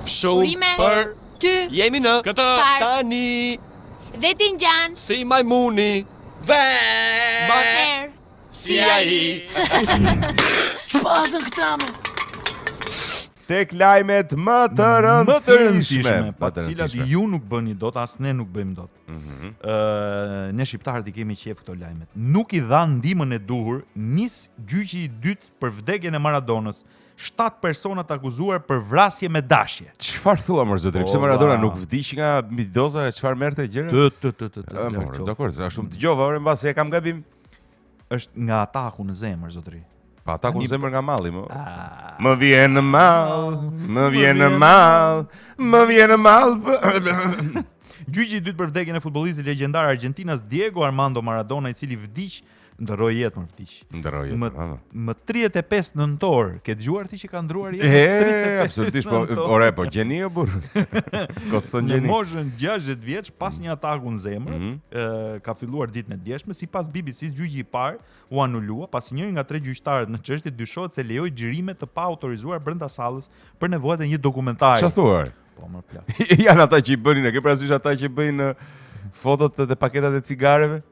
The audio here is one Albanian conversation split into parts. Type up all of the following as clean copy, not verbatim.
Shumë për ty. Jemi në Këtë tani Dhe Tinxhan. si majmuni Erë. si ai. Çfarë këta më? Tek lajmet më të rëndësishme, pa të cilat ju nuk bëni dot, as ne nuk bëjmë dot. Ne shqiptarët i kemi qef këto lajmet. Nuk i dha ndihmën e duhur, nis gjyqi i dytë për vdekjen e Maradonës. 7 persona të akuzuar për vrasje me dashje. Çfarë thua më zotëri? Pse Maradona nuk vdiq nga midoza, çfarë merrte gjëra? Dakor, ashtu më dëgjova, ore mbas se e kam gabim. Është nga ataku në zemër, zotëri. Pa ataku në zemër nga malli, më. Më vjen në mall, më vjen në mall, më vjen në mall. Gjyqi i dytë për vdekjen e futbollistit legjendar Argjentinas Diego Armando Maradona, i cili vdiq ndërroi jetë, më vdiq. Ndërroi jetë. Më 35 nëntor, ke dëgjuar ti që ka ndruar jetë? Absolutisht, po, ore, po gjeni o burr. Kotson gjeni. Në moshën 60 vjeç, pas një ataku në zemër, ka filluar ditën e djeshme, sipas BBC, gjyqi i parë u anulua pasi njëri nga 3 gjyqtarët në çështje dyshohet se lejoi xhirime të paautorizuar brenda sallës për nevojat e një dokumentari. Çfarë thuar? Po më plot. Janë ata që i bënin, e ke parasysh ata që bëjnë fotot dhe paketat e cigareve?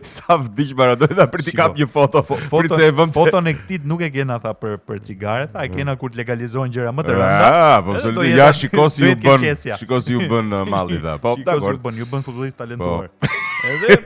Sa vdiq Maradona për t'i kap një foto. Foton e këtij nuk e kena tha për cigare, tha e kena kur të legalizohen gjëra më të rënda. Po absolutisht, ja shiko si u bën malli dha. Po dakor. Ju bën futbollist talentuar. Edhe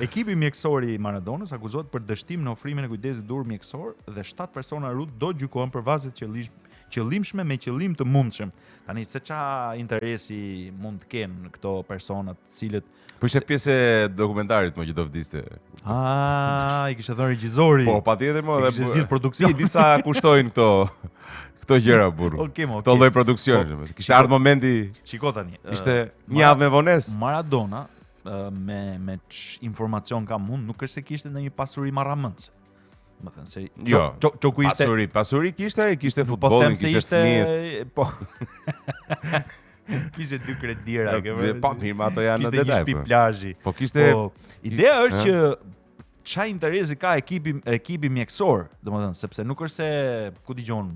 ekipi mjekësor i Maradonës akuzohet për dështim në ofrimin e kujdesit dur mjekësor dhe 7 persona rrut do gjykohen për vazhdim qëllimshme me qëllim të mundshëm. Tani se ça interesi mund të kenë këto persona të cilët po ishte pjesë e dokumentarit më që do vdiste. I kishte thënë regjizori. Po patjetër më dhe kishte zgjidhur produksion. Disa kushtojnë këto gjëra burr. Këto lloj produksioni. Kishte ardhur momenti. Shiko tani. Ishte një javë me vonesë. Maradona me informacion kam unë, nuk është se kishte ndonjë pasuri marramëndse. Më thënë se çoku ishte pasuri kishte futbollin, kishte fëmijët. Po. Kishte 2 kredira, po mirë, ato janë në detaj. Kishte një plazhi. Po kishte ideja është që ç'a interesi ka ekipi mjekësor, domethënë, sepse nuk është se ku dëgjon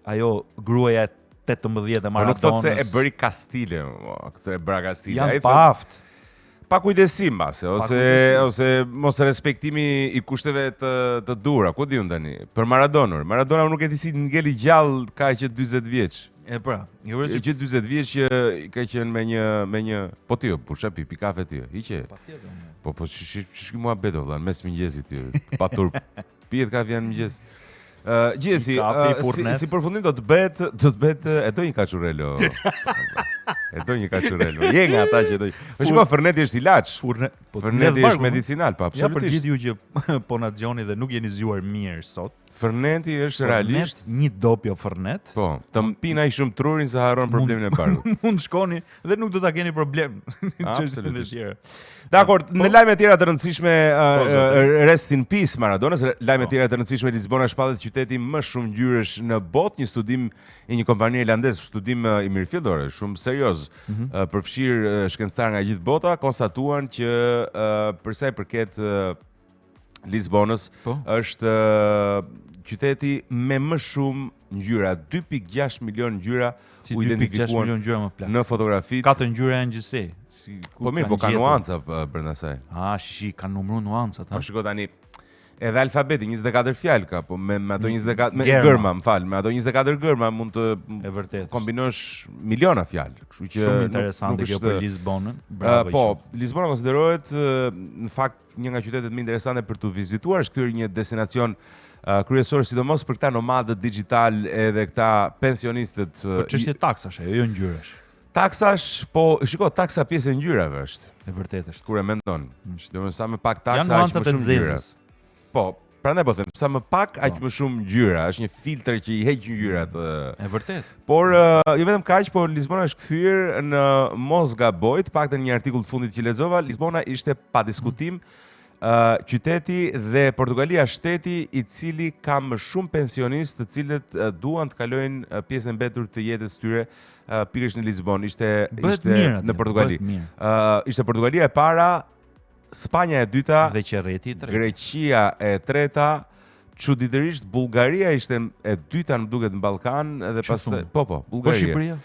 ajo gruaja e 18 e Maradonës. Nuk thotë se e bëri Kastile, këtë e bëra Kastile. Janë pa aft. Pa kujdesim mbase, ose mos respektimi i kushteve të dura, ku diun tani. Për Maradona nuk e di si ngeli gjallë ka që 40 vjeç. E pra, jo që 40 vjeç që ka qenë me një po ti, pusha pi kafe ti. Hiqe. Patjetër. Po ç'është mua beto valla, mes mëngjesit ti. Pa turp. Pihet kafe janë mëngjes. Gjithsesi, si përfundim do të bëhet e do një kaçurelo. E do një kaçurelo. Je nga ata që do. Po shikoj, Ferneti është ilaç. Ferneti është medicinal, pa absolutisht. Ja për gjithë ju që po na dëgjoni dhe nuk jeni zgjuar mirë sot. Ferneti është realisht një dopjo Fernet. Po, të mpina i shumë trurin se harron problemin e parë. Mund shkoni dhe nuk do ta keni problem. Absolutisht. Dakor, në lajme tjera të rëndësishme, rest in peace Maradonës, lajme tjera të rëndësishme, Lisbona shpallet qyteti më shumë ngjyresh në botë, një studim i një kompanie irlandeze, studim i mirëfilldor, shumë serioz, përfshir shkencëtar nga gjithë bota, konstatuan që për sa i përket Lisbonës është qyteti me më shumë ngjyra, 2.6 milion ngjyra u identifikuan në fotografitë. 4 ngjyra janë gjithsej. Po mirë, po ka nuanca brenda saj. Shishi, kanë numëruar nuancat, Po shiko tani, edhe alfabeti 24 fjalë ka, po me ato 24 me gërma, me ato 24 gërma mund të kombinosh miliona fjalë. Kështu që shumë interesante kjo për Lisbonën. Po, Lisbona konsiderohet në fakt një nga qytetet më interesante për të vizituar, është kthyer një destinacion kryesor, sidomos për këta nomadët digital edhe këta pensionistët. Për çështje taksash, jo ngjyrash. Taksash, po shiko, taksa pjesë e ngjyrave është. E vërtetë është. Kur e mendon. Domethënë sa më pak taksa, aq më shumë ngjyra. Po, prandaj po them, sa më pak aq më shumë ngjyra, është një filtr që i heq ngjyrat. E vërtetë. Por jo vetëm kaq, por Lisbona është kthyer në mos gaboj, paktën një artikull të fundit që lexova, Lisbona ishte pa diskutim qyteti dhe Portugalia shteti i cili ka më shumë pensionistë të cilët duan të kalojnë pjesën e mbetur të jetës tyre pikërisht në Lisbon, ishte në Portugali. Ishte Portugalia e para, Spanja e dyta, dhe Qerreti i tretë. Greqia e treta, çuditërisht Bullgaria ishte e dyta më duket në Ballkan edhe pastaj po, Po Bullgaria. Shqipëria?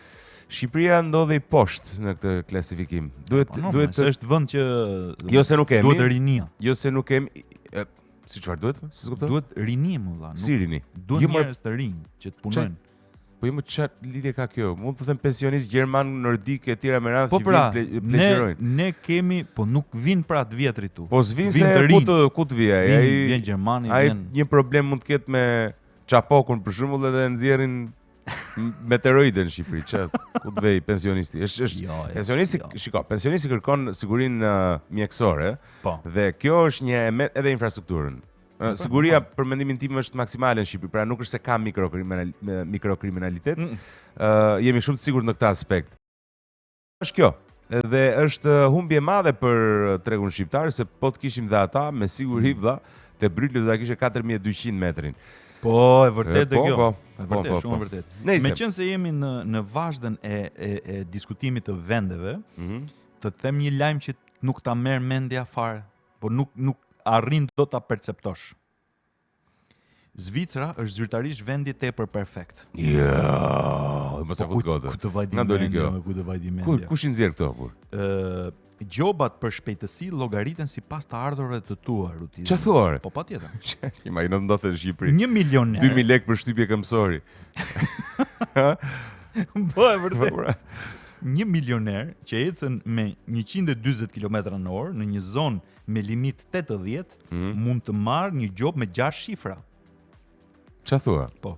Shqipëria ndodhej poshtë në këtë klasifikim. Duhet se është vend që jo se nuk kemi. duhet rinia. Jo se nuk kemi si çfarë duhet? Si s'kupton? Duhet rinia më valla. Si rini? Duhet Jo, njerëz të rinj që të punojnë. Po jo më çfarë lidhje ka kjo? Mund të them pensionist gjerman, nordik e tjera me radhë Po që pra, vinë pleqërojnë. ne kemi, po nuk vin pra të vjetrit tu. Po s'vin se Vinë të ku të vijë Vin ai. Gjermani, Ai vjen. një problem mund të ketë me çapokun për shembull edhe nxjerrin meteoroide në Shqipëri, çfarë? Ku të vej pensionisti? Është Jo, pensionisti, jo. shiko, pensionisti kërkon sigurinë mjekësore Po. dhe kjo është një edhe infrastrukturën. Siguria për mendimin tim është maksimale në Shqipëri, pra nuk është se ka mikrokriminalitet. Jemi shumë të sigurt në këtë aspekt. Është kjo. Dhe është humbje e madhe për tregun shqiptar se po të kishim dhe ata me siguri vlla te Brytli do ta kishe 4200 metrin. Po, e vërtet e kjo. Po, E vërtet, shumë e vërtet. Nëse Meqense jemi në vazhdën e diskutimit të vendeve, të them një lajm që nuk ta merr mendja fare, po nuk arrin do ta perceptosh. Zvicra është zyrtarisht vendi tepër perfekt. mos e fut gotë. Ku të vajdi Nga doli kjo? mendja, ku të vajdi mendja. Kush I nxjerr këto kur? Gjobat për shpejtësi llogariten sipas të ardhurave të tua, rutinë. Çfarë thua? Po patjetër. Imagjino ndodhet në Shqipëri. 1 milioner. 2000 lekë për shtypje këmbësori. Po e vërtet. 1 milioner që ecën me 140 km/h në një zonë me limit 80 mund të marrë një job me 6 shifra. Çfarë thua? Po.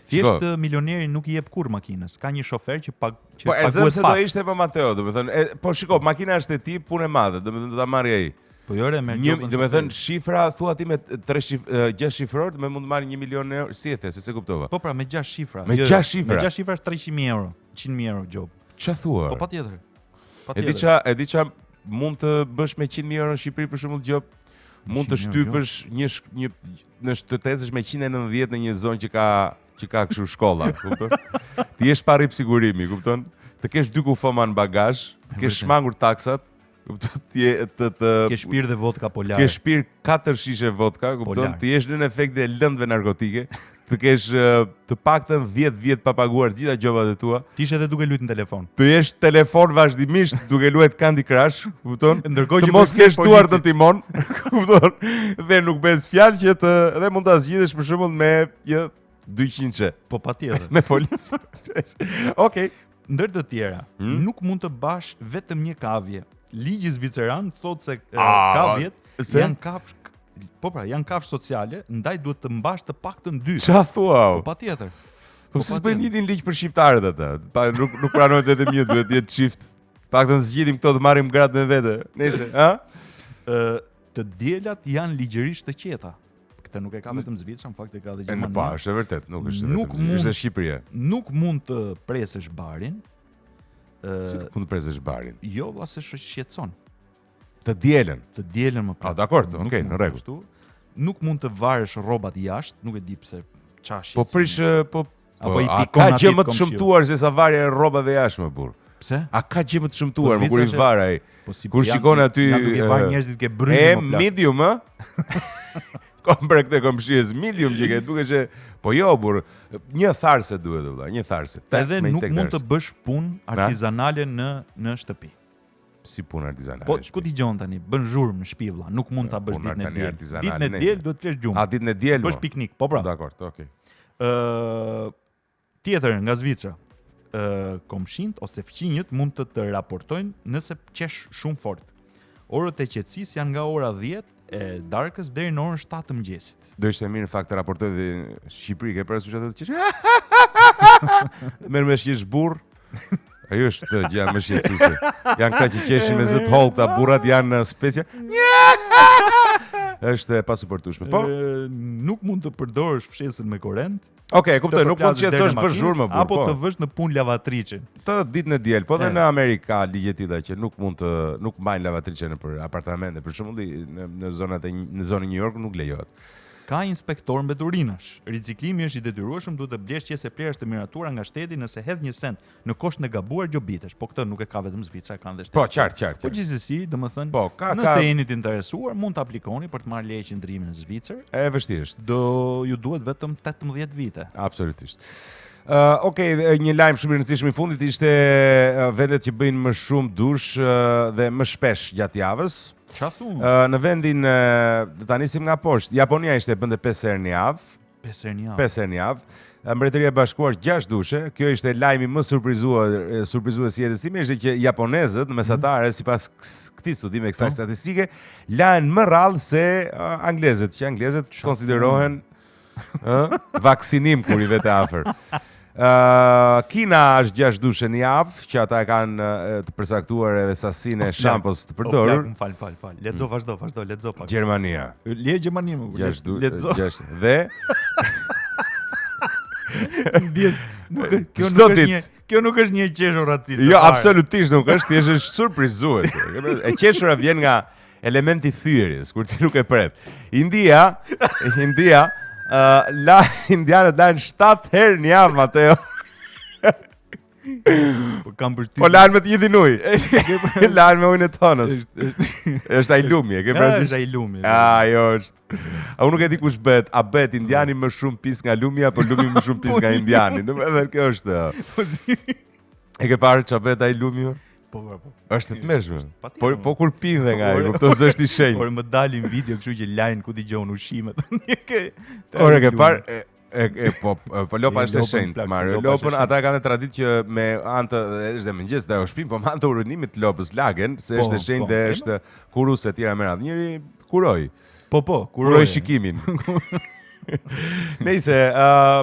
Thjesht milioneri nuk I jep kur makinës. Ka një shofer që Po e paguhet zëm se do pak. ishte pa Mateo, domethënë, po shiko, makina është e tij, punë e madhe, domethënë do ta marrë ai. Po jo re me Domethënë shifra thua ti me 6 shifror, më mund të marrë 1 milion euro, si e the, se kuptova. Po pra me 6 shifra. Me 6 shifra? Me 6 shifra është 300.000 euro, 100.000 euro job. Çfarë thua? Po patjetër. E di ça mund të bësh me 100.000 euro në Shqipëri për shembull job. Mund të 100.000 shtypësh një në shtetësh me 190 në një zonë që ka kështu shkolla, kupton? Ti je pa rip sigurimi, kupton? Të kesh 2 kufoma në bagazh, të kesh shmangur taksat, kupton? Ke shpirë dhe vodka polar. Ke shpirë 4 shishe vodka, kupton? Të jesh në efekt dhe lëndëve narkotike, të kesh të paktën 10 vjet pa paguar gjitha gjobat e tua. Ti ishe edhe duke luajtur në telefon. Të jesh telefon vazhdimisht duke luajtur Candy Crush, kupton? Ndërkohë të që mos kesh duar të timon, kupton? Dhe nuk bëhet fjalë që dhe mund ta zgjidhesh për shembull me 200 Po patjetër. me policë. Okej. Ndër të tjera, nuk mund të bash vetëm një kavje. Ligji zviceran thotë se kavjet janë kafsh. Po pra, janë kafsh sociale, ndaj duhet të mbash të paktën 2. Çfarë thua? Po patjetër. Po si s'bën një ligj për shqiptarët ata? Pa nuk pranohet vetëm një, duhet të jetë çift. Paktën zgjidhim këto të marrim gratë me vete. Nëse, Të djelat janë ligjërisht të qeta. Këtë nuk e ka vetëm Zvicra, në fakt e ka edhe Gjermania. Po, është e vërtet, nuk është vetëm, është Shqipëria. Nuk mund të presësh barin. Si mund të presësh barin? Jo, valla se shqetëson. Të dielën. Të dielën më pak. Dakor, okay, në rregull. Nuk mund të varësh rrobat jashtë, nuk e di pse çfarë shqetëson. Po prish, apo I pikon ka gjë më të shëmtuar se sa varja e rrobave jashtme burr. Pse? A ka gjë më të shëmtuar më kur I var ai? Kur shikon aty duke var njerëzit ke brymë. Medium, ë? Kompre këtë komshies medium që ke duke që po jo burr, një tharse duhet vëlla, një tharse. Edhe nuk mund të bësh punë artizanale në shtëpi. Si punë artizanale. Po ku dëgjon tani? Bën zhurmë në shtëpi vëlla, nuk mund ta bësh ditën e diel. Ditën e diel duhet të flesh gjumë. A ditën e diel? Bësh piknik, po pra. Dakor, okay. Tjetër nga Zvicra. Komshinët ose fqinjët mund të raportojnë nëse qesh shumë fort. Orët e qetësisë janë nga ora 10 e darkës deri në orën 7 të mëngjesit. Do ishte mirë në fakt të raportoj dhe Shqipëri ke parasysh atë të qesh. Merr me shish burr. Ajo është të gjë më shqetësuese. Janë këta që qeshin me zët holl, këta burrat janë specia. Është e pasuportueshme. Po nuk mund të përdorësh fshesën me korrent. Okej, kuptoj, nuk mund të qetësosh për zhurmë burr. Apo të vësh në punë lavatriçe. Të ditën e diel, po dhe në Amerikë ka ligje tilla që nuk mbajnë lavatriçe nëpër apartamente, për shembull në zonat në zonën e New York nuk lejohet. Ka inspektor mbeturinash. Riciklimi është i detyrueshëm, duhet të blesh qese plerash të miratura nga shteti nëse hedh një send në kosht në gabuar gjobitesh. Po këtë nuk e ka vetëm Zvicra, kanë dhe shtete. Po, qartë. Po gjithsesi, domethënë, Po, nëse jeni të interesuar, mund të aplikoni për të marrë leje qëndrimi në Zvicër. E vështirë është. Ju duhet vetëm 18 vite. Absolutisht. Okej, një lajm shumë i rëndësishëm i fundit ishte vendet që bëjnë më shumë dush dhe më shpesh gjatë javës. Qa thunë? Në vendin ta nisim nga poshtë. Japonia ishte bënte 5 herë në javë. 5 herë në javë. 5 herë në javë. Mbretëria e Bashkuar 6 dushe. Kjo ishte lajmi më surprizues i jetës time, ishte që japonezët mesatare sipas këtij studimi kësaj statistike lanë më rrallë se anglezët, që anglezët konsiderohen vaksinim kur i vete afër. Kina është 6 dushe në javë, që ata kanë të përcaktuar edhe sasinë e shampos të përdorur. Fal. Lexo, vazhdo, lexo pak. Gjermania. Le Gjermania më. 6 lexo. 6 dhe Kjo nuk është një qeshur raciste. Jo, absolutisht nuk është, thjesht është surprizuese. E qeshura vjen nga elementi i thyerjes, kur ti nuk e pret. India indianët lanë 7 herë në javë, Mateo. Po lanë me të njëjtin ujë. Lanë me ujin e tonës. Është ai lumi, e ke parasysh? Është ai lumi. Jo është. Unë nuk e di kush bëhet, a bëhet indiani më shumë pis nga lumi apo lumi më shumë pis nga indiani. Edhe kjo është. E ke parë çfarë bëhet ai lumi? Po. Është të mëshme. Po kur pindhe nga ai, kupton se është i shenjtë. Por më dalin video kështu që lajn ku dëgjon ushimet. Ore ke parë po lopa është e shenjtë, Mario. Lopën ata kanë traditë që me anë është dhe mëngjes dhe shpin, po me anë të urinimit të lopës lagen, se është e shenjtë dhe është kurus e tjera me radhë. Njëri kuroj. Po, kuroj shikimin. Nëse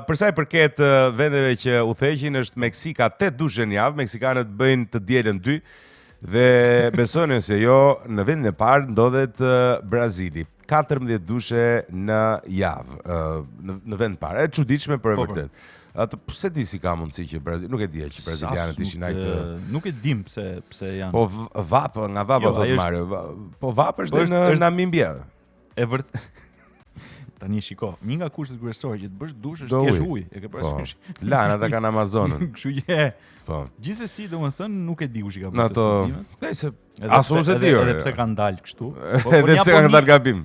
për sa i përket vendeve që udhëheqin është Meksika 8 dushe në javë, meksikanët bëjnë të dielën 2 dhe besojnë se jo, në vendin e parë ndodhet Brazili. 14 dushe në javë në vend parë. E çuditshme për vërtet. Atë pse di si ka mundësi që nuk e di që brazilianët ishin ai të nuk e dim pse janë. Po vapa thot Mario. Po vapa është në Namibia. E vërtet. Tani shiko, një nga kushtet kryesore që të bësh dush është të kesh ujë, e ke parasysh? Lana ata kanë Amazonën. Kështu që po. Gjithsesi, domethënë nuk e di kush i ka bërë këtë studimet. Nëse asun se di. Edhe pse kanë dalë kështu. Edhe pse kanë dalë gabim.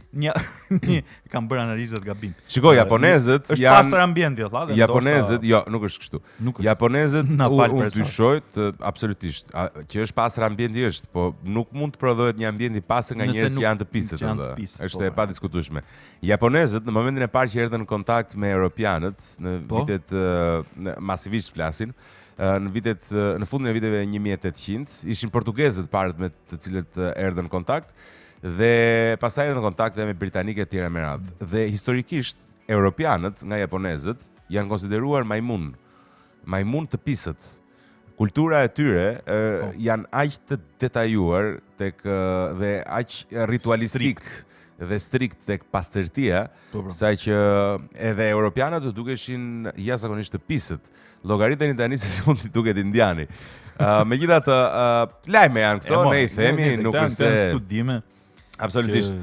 Kanë bërë analizat gabim. Shiko, japonezët janë pastër ambienti, thotë. Japonezët, jo, nuk është kështu. Japonezët unë dyshoj absolutisht që është pastër ambienti është, po nuk mund të prodhohet një ambient i pastër nga njerëz që janë të pisët atë. Është e padiskutueshme. Japonezët në momentin e parë që erdhën në kontakt me europianët në vitet masivisht flasin, në fundin e viteve 1800 ishin portugezët parët me të cilët erdhën në kontakt dhe pastaj erdhën në kontakt edhe me britanikët e tjera me radhë. Dhe historikisht europianët nga japonezët janë konsideruar majmun të pisët. Kultura e tyre janë aq të detajuar dhe aq ritualistik dhe strikt tek pastërtia, saqë edhe europianët u dukeshin jashtëzakonisht të pisët. Llogariteni tani se si mund të duket indiani. Megjithatë, lajme janë këto, ne I themi, nuk është se studime. Absolutisht.